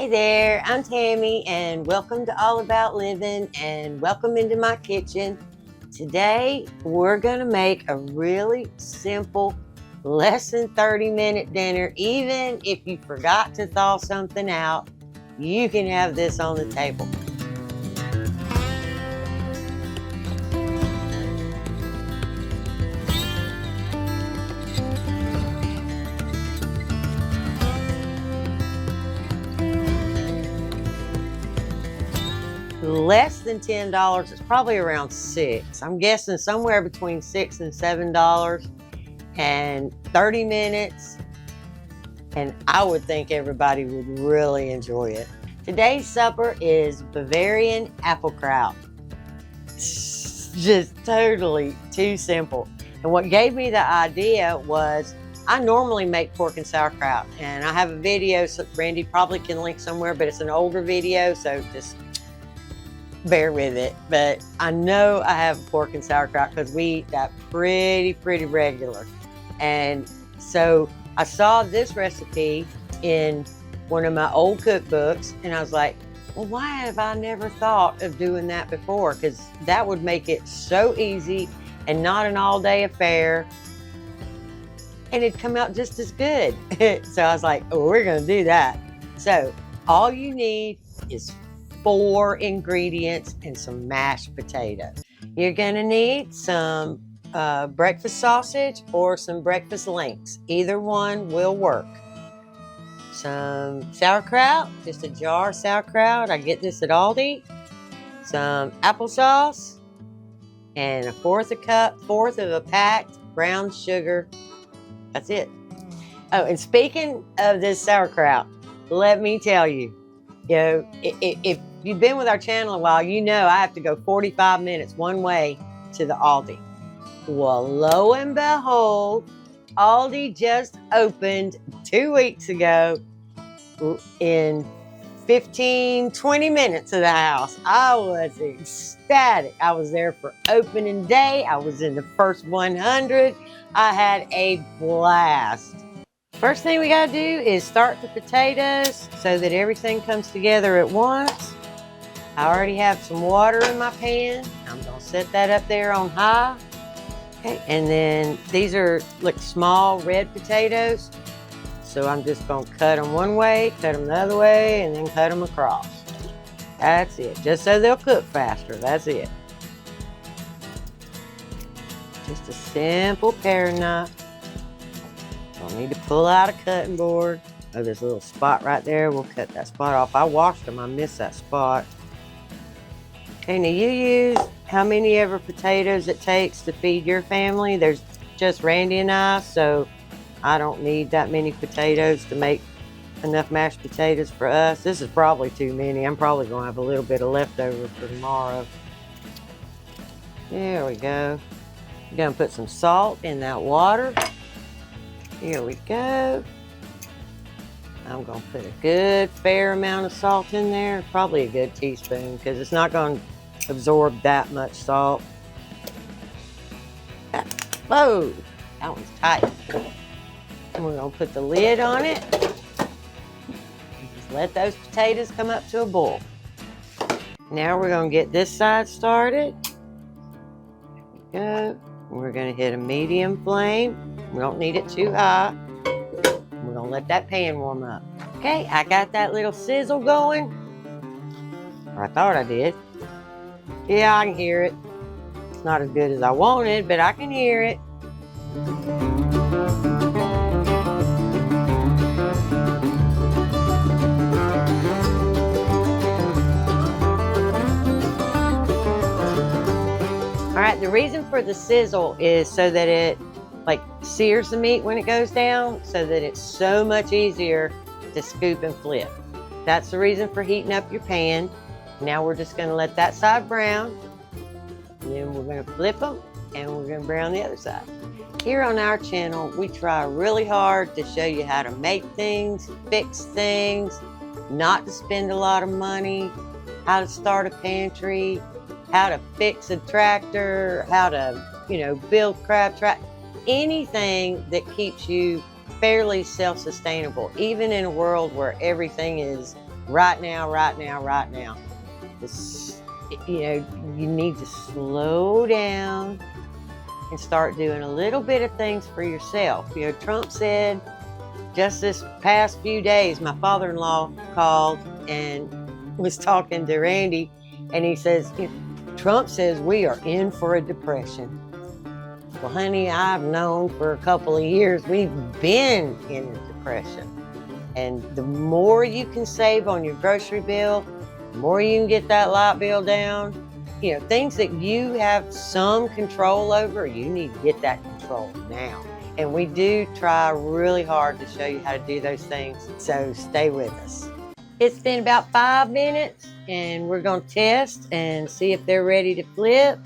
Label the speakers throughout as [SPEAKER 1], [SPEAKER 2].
[SPEAKER 1] Hey there, I'm Tammy and welcome to All About Living and welcome into my kitchen. Today we're going to make a really simple, less than 30-minute dinner. Even if you forgot to thaw something out, you can have this on the table. Less than $10, it's probably around $6. I'm guessing somewhere between $6 and $7 and 30 minutes. And I would think everybody would really enjoy it. Today's supper is Bavarian Apple Kraut. It's just totally too simple. And what gave me the idea was I normally make pork and sauerkraut, and I have a video, so Randy probably can link somewhere, but it's an older video, so just bear with it. But I know I have pork and sauerkraut because we eat that pretty regular. And so I saw this recipe in one of my old cookbooks and I was like, well, why have I never thought of doing that before? Because that would make it so easy and not an all-day affair, and it'd come out just as good. So I was like, oh, we're gonna do that. So all you need is 4 ingredients and some mashed potatoes. You're gonna need some breakfast sausage or some breakfast links. Either one will work. Some sauerkraut, just a jar of sauerkraut. I get this at Aldi. Some applesauce and a fourth of a packed brown sugar. That's it. Oh, and speaking of this sauerkraut, let me tell you, if you've been with our channel a while, you know I have to go 45 minutes one way to the Aldi. Well, lo and behold, Aldi just opened 2 weeks ago in 15-20 minutes of the house. I was ecstatic. I was there for opening day. I was in the first 100. I had a blast. First thing we gotta do is start the potatoes so that everything comes together at once. I already have some water in my pan. I'm gonna set that up there on high. Okay, and then these are like small red potatoes. So I'm just gonna cut them one way, cut them the other way, and then cut them across. That's it, just so they'll cook faster, that's it. Just a simple paring knife. Don't need to pull out a cutting board. Oh, there's a little spot right there. We'll cut that spot off. I washed them, I missed that spot. Okay, now you use how many ever potatoes it takes to feed your family. There's just Randy and I, so I don't need that many potatoes to make enough mashed potatoes for us. This is probably too many. I'm probably gonna have a little bit of leftover for tomorrow. There we go. We're gonna put some salt in that water. Here we go. I'm gonna put a good fair amount of salt in there, probably a good teaspoon, because it's not gonna absorb that much salt. Whoa, that one's tight. And we're gonna put the lid on it. Just let those potatoes come up to a boil. Now we're gonna get this side started. There we go. We're gonna hit a medium flame. We don't need it too high. We're gonna let that pan warm up. Okay, I got that little sizzle going. Or I thought I did. Yeah, I can hear it. It's not as good as I wanted, but I can hear it. All right, the reason for the sizzle is so that it sears the meat when it goes down, so that it's so much easier to scoop and flip. That's the reason for heating up your pan. Now we're just gonna let that side brown, and then we're gonna flip them, and we're gonna brown the other side. Here on our channel, we try really hard to show you how to make things, fix things, not to spend a lot of money, how to start a pantry, how to fix a tractor, how to, build crab trap, anything that keeps you fairly self-sustainable, even in a world where everything is right now, right now, right now. Just, you know, you need to slow down and start doing a little bit of things for yourself. You know, Trump said just this past few days, my father-in-law called and was talking to Randy, and he says, Trump says we are in for a depression. Well, honey, I've known for a couple of years we've been in a depression. And the more you can save on your grocery bill, the more you can get that light bill down. You know, things that you have some control over, you need to get that control now. And we do try really hard to show you how to do those things, so stay with us. It's been about 5 minutes, and we're going to test and see if they're ready to flip.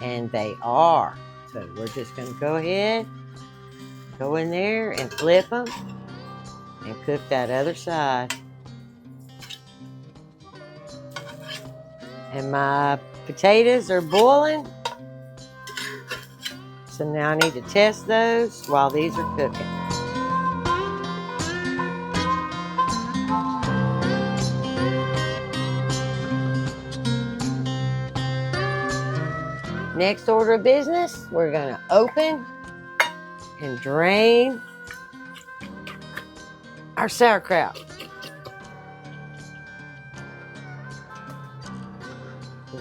[SPEAKER 1] And they are. So we're just going to go ahead, go in there and flip them and cook that other side. And my potatoes are boiling. So now I need to test those while these are cooking. Next order of business, we're gonna open and drain our sauerkraut.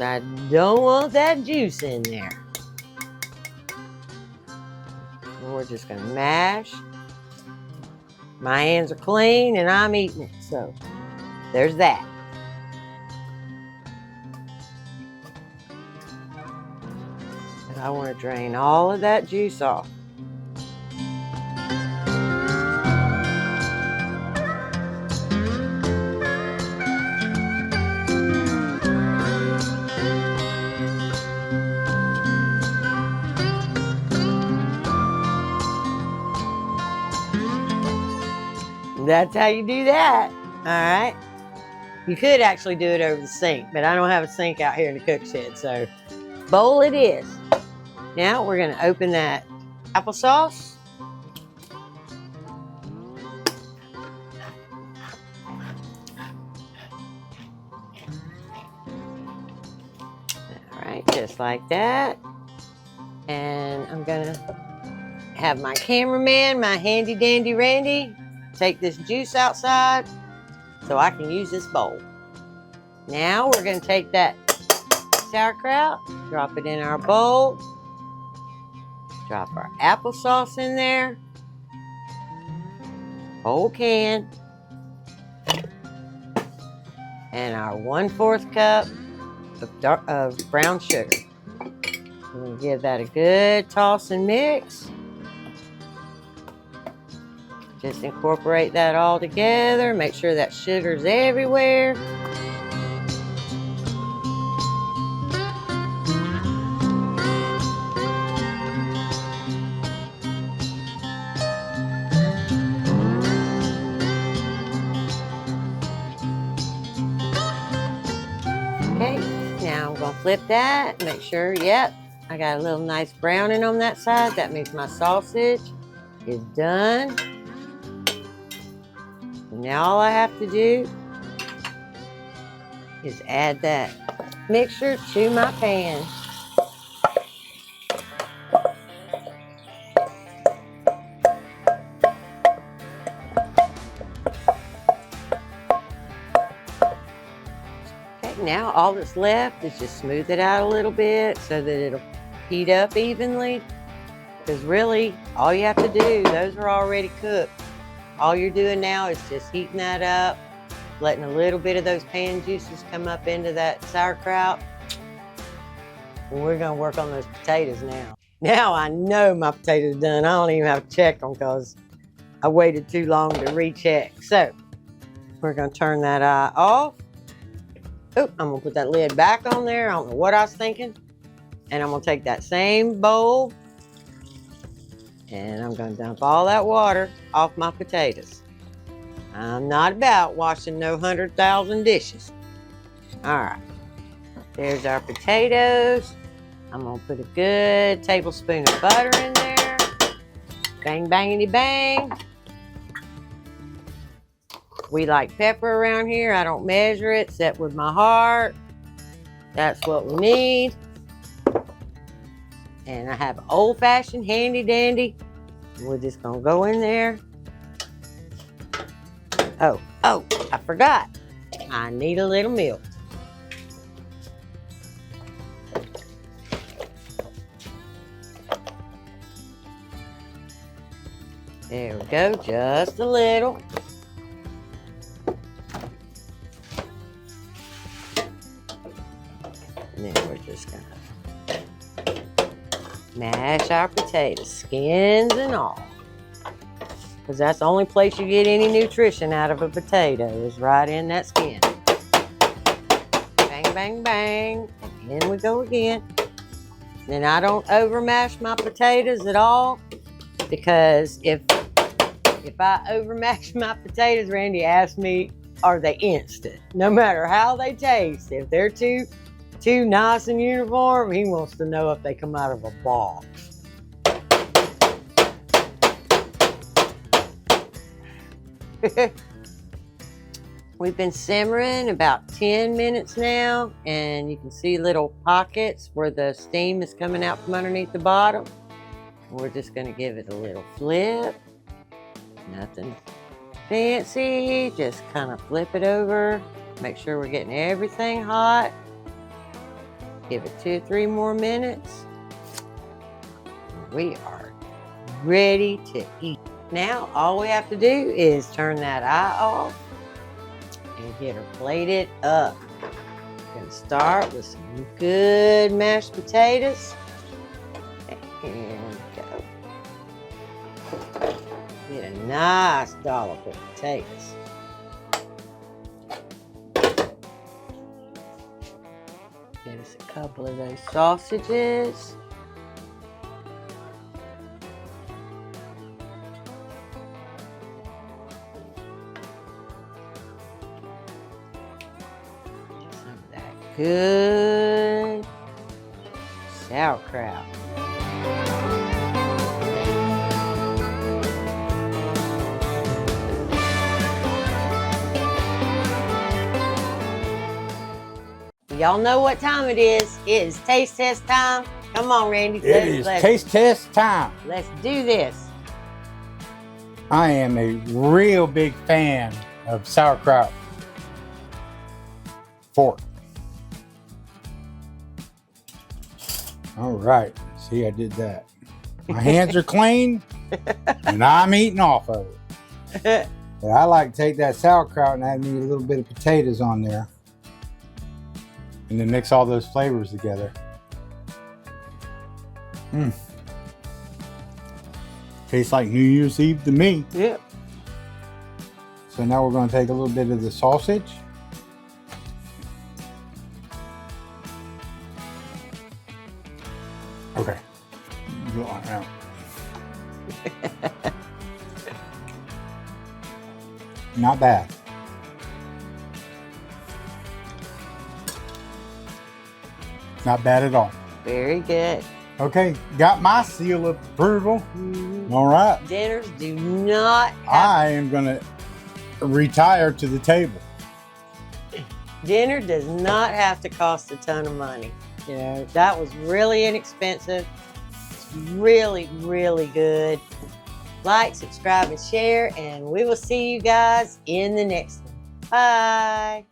[SPEAKER 1] I don't want that juice in there. And we're just gonna mash. My hands are clean and I'm eating it, so there's that. But I want to drain all of that juice off. That's how you do that. All right. You could actually do it over the sink, but I don't have a sink out here in the cook shed, so bowl it is. Now we're going to open that applesauce. All right, just like that. And I'm going to have my cameraman, my handy dandy Randy, take this juice outside so I can use this bowl. Now we're going to take that sauerkraut, drop it in our bowl, drop our applesauce in there, whole can, and our 1/4 cup of brown sugar. We're going to give that a good toss and mix. Just incorporate that all together. Make sure that sugar's everywhere. Okay, now I'm gonna flip that. Make sure, yep, I got a little nice browning on that side. That means my sausage is done. Now all I have to do is add that mixture to my pan. Okay, now all that's left is just smooth it out a little bit so that it'll heat up evenly. Because really, all you have to do, those are already cooked. All you're doing now is just heating that up, letting a little bit of those pan juices come up into that sauerkraut. And we're gonna work on those potatoes now. Now I know my potatoes are done. I don't even have to check them because I waited too long to recheck. So we're gonna turn that eye off. Oop, I'm gonna put that lid back on there. I don't know what I was thinking. And I'm gonna take that same bowl and I'm going to dump all that water off my potatoes. I'm not about washing no 100,000 dishes. All right, there's our potatoes. I'm going to put a good tablespoon of butter in there. Bang, bangity, bang. We like pepper around here. I don't measure it, except with my heart. That's what we need. And I have old-fashioned handy dandy. We're just gonna go in there. Oh, I forgot. I need a little milk. There we go, just a little. And then we're just gonna mash our potatoes, skins and all. Because that's the only place you get any nutrition out of a potato is right in that skin. Bang, bang, bang. And in we go again. And I don't over mash my potatoes at all, because if I over mash my potatoes, Randy asked me, are they instant? No matter how they taste, if they're too nice and uniform, he wants to know if they come out of a box. We've been simmering about 10 minutes now, and you can see little pockets where the steam is coming out from underneath the bottom. We're just going to give it a little flip. Nothing fancy, just kind of flip it over. Make sure we're getting everything hot. Give it 2 or 3 more minutes. We are ready to eat. Now, all we have to do is turn that eye off and get her plated up. We're going to start with some good mashed potatoes. And go. Get a nice dollop of potatoes. Get us a couple of those sausages. Good sauerkraut. Y'all know what time it is. It is taste test time. Come on, Randy.
[SPEAKER 2] It is taste test time.
[SPEAKER 1] Let's do this.
[SPEAKER 2] I am a real big fan of sauerkraut. Fork. All right, see, I did that. My hands are clean, and I'm eating off of it. But I like to take that sauerkraut and add me a little bit of potatoes on there, and then mix all those flavors together. Tastes like New Year's Eve to me.
[SPEAKER 1] Yep.
[SPEAKER 2] So now we're going to take a little bit of the sausage. Okay. Go on out. Not bad. Not bad at all.
[SPEAKER 1] Very good.
[SPEAKER 2] Okay, got my seal of approval. All right.
[SPEAKER 1] Dinners do not have...
[SPEAKER 2] I am going to retire to the table.
[SPEAKER 1] Dinner does not have to cost a ton of money. You know, that was really inexpensive. It's really, really good. Like, subscribe, and share, and we will see you guys in the next one. Bye.